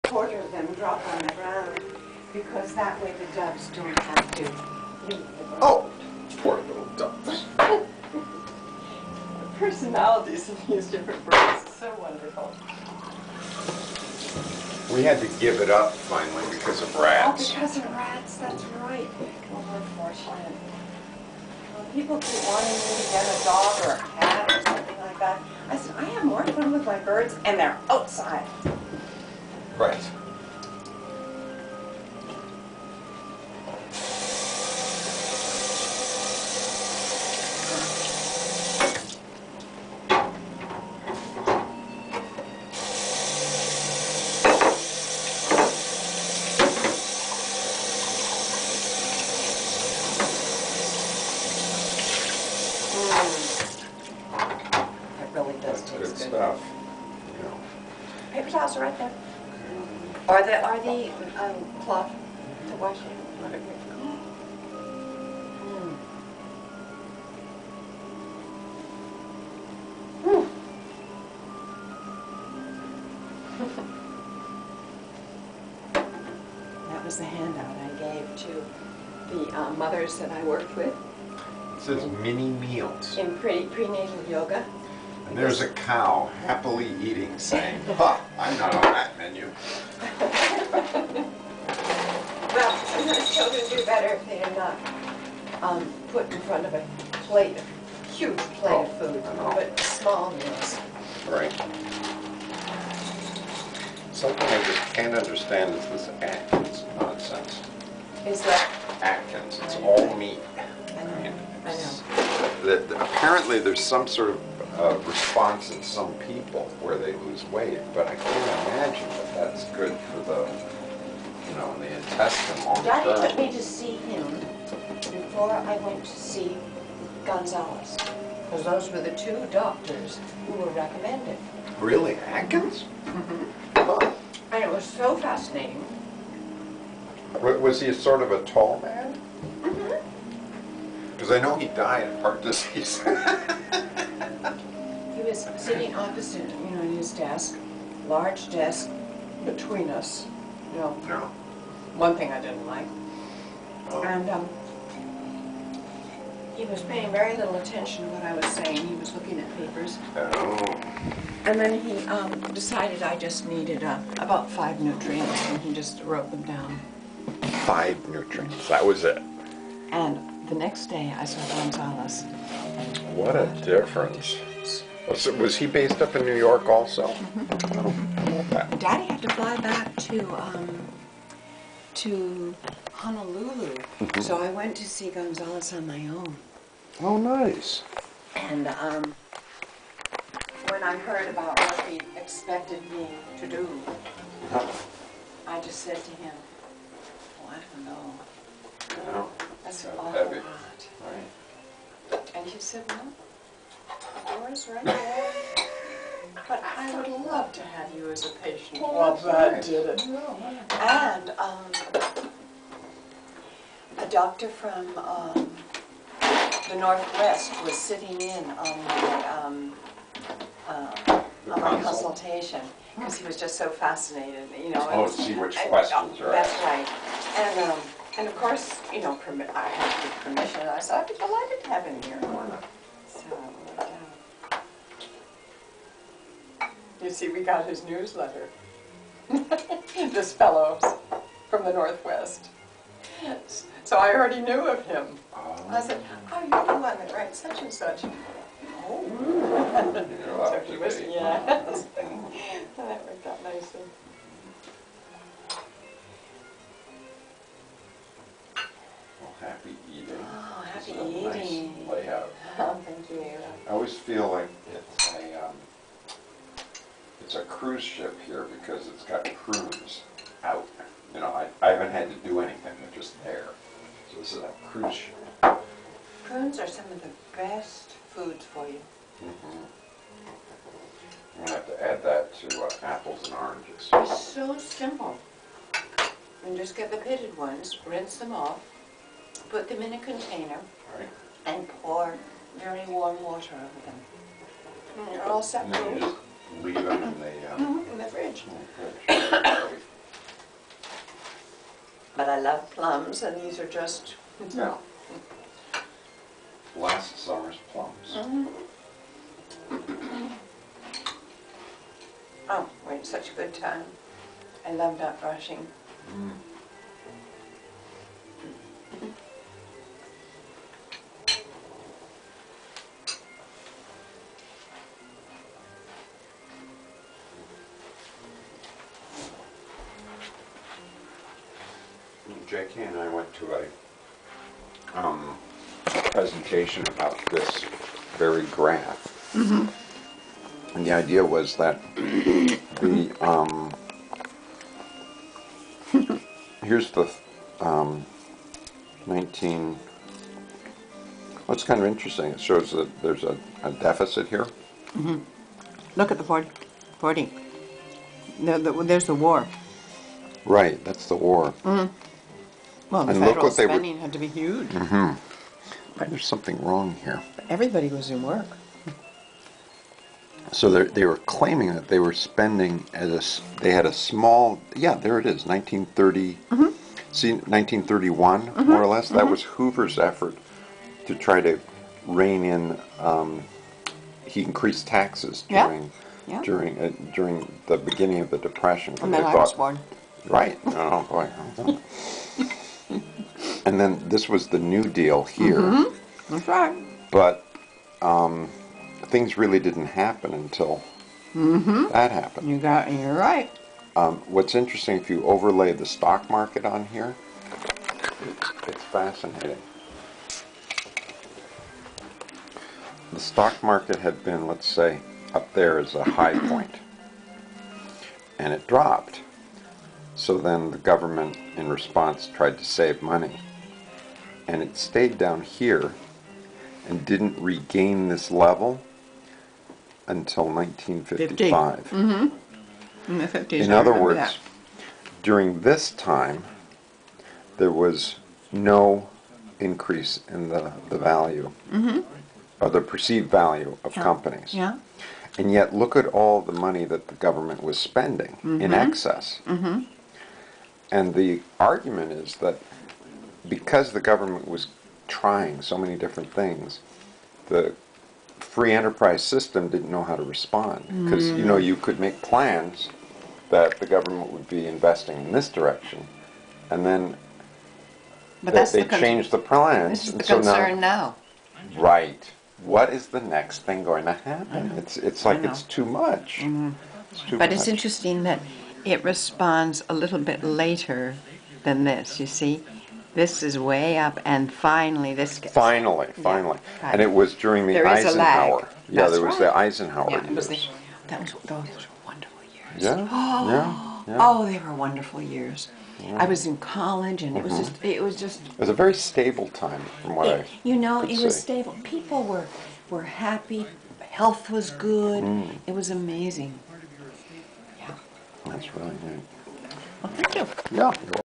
quarter of them drop on the ground because that way the doves don't have to leave the ground. Oh, poor little doves. The personalities of these different birds is so wonderful. We had to give it up finally because of Oh, rats. because of rats, that's right. Oh, unfortunate. Well, people keep wanting me to get a dog or a cat or something like that. I said, I have more fun with my birds and they're outside. Right. It really does taste Good good. stuff. You know. Paper towels are right there. Or the cloth to wash it. That was the handout I gave to the mothers that I worked with It says mini meals. in prenatal yoga. And there's a cow happily eating saying, "Ha, I'm not on that menu." Well, sometimes children do better if they are not put in front of a plate, a huge plate of food, I know. but small meals. Right. Something I just can't understand is this Atkins nonsense. Is that? Atkins, it's all meat. I know. I know. That apparently there's some sort of response in some people where they lose weight, but I can't imagine that that's good for the, you know, the intestine long Daddy term. took me to see him before I went to see Gonzalez, because those were the two doctors who were recommended. Really, Atkins? Mm-hmm. Huh. And it was so fascinating. Was he a sort of a tall man? Mm-hmm. Because I know he died of heart disease. He was sitting opposite, you know, in his desk, large desk between us. You know, No. one thing I didn't like. Oh. And he was paying very little attention to what I was saying. He was looking at papers. Oh. And then he decided I just needed about 5 nutrients, and he just wrote them down. 5 nutrients, that was it. And the next day I saw Gonzalez. What a difference. Was he based up in New York also? Mm-hmm. Oh, I love that. Daddy had to fly back to Honolulu, Mhm. so I went to see Gonzalez on my own. Oh, nice. And when I heard about what he expected me to do, I just said to him, "Oh, I don't know. No. That's So an awful heavy. lot." Right. And he said, "No, the door's right there. But I would love to have you as a patient." Well, that did it. And a doctor from the Northwest was sitting in on my consultation because he was just so fascinated, you know. Oh, to see which questions are That's asked. right. And of course, you know, I had to give permission. And I said, "I'd be delighted to have him here." So, you see, we got his newsletter. This fellow from the Northwest. So I already knew of him. I said, "Oh, you're the one that writes such and such." Oh. So he was, yes. That worked out nicely. Well, happy eating. Oh, happy It's a eating. Nice layout. Oh, thank you. I always feel like it's a cruise ship here because it's got prunes out. You know, I haven't had to do anything; they're just there. So this is a cruise ship. Prunes are some of the best foods for you. Mm-hmm. I'm gonna have to add that to apples and oranges. It's so simple. And just get the pitted ones, rinse them off, put them in a container, Right. and pour very warm water over them. And they're all set And then you cool. just leave them in the In the fridge. fridge. but I love plums, and these are just... Yeah. Last summer's plums. Oh, we're in such a good time. I love not rushing. J.K. and I went to a presentation about this very graph. And the idea was that the here's the 19. What's kind of interesting, it shows that there's a deficit here. Look at the 40. There's the war. Right, that's the war. Well, the And look federal what they were- spending had to be huge. There's something wrong here. Everybody was in work. So they were claiming that they were spending they had a small, yeah, there it is, 1930, see, 1931, more or less. That was Hoover's effort to try to rein in, he increased taxes during the beginning of the Depression. And then I was born. Right, oh boy. And then this was the New Deal here. That's right. But things really didn't happen until that happened. You're right. What's interesting, if you overlay the stock market on here, it's fascinating. The stock market had been, let's say, up there as a high point, and it dropped. So then the government, in response, tried to save money, and it stayed down here and didn't regain this level until 1955. In the 50s. In other words, during this time, there was no increase in the value, or the perceived value of companies. Yeah. And yet, look at all the money that the government was spending in excess. And the argument is that because the government was trying so many different things, the free enterprise system didn't know how to respond. Because, you know, you could make plans that the government would be investing in this direction, and then they changed the plans. This is the concern now. Right. What is the next thing going to happen? It's like it's too much. It's too But much. it's interesting that it responds a little bit later than this, you see? This is way up, and finally this gets... Finally. And it was during the There is a Eisenhower. lag. Yeah, That's there was right. the Eisenhower Yeah, it was years. those were wonderful years. Yeah. Oh, they were wonderful years. I was in college, and it was just It was a very stable time, from what I could it was see. stable. People were happy. Health was good. It was amazing. Yeah. That's really neat. Well, thank you. Yeah.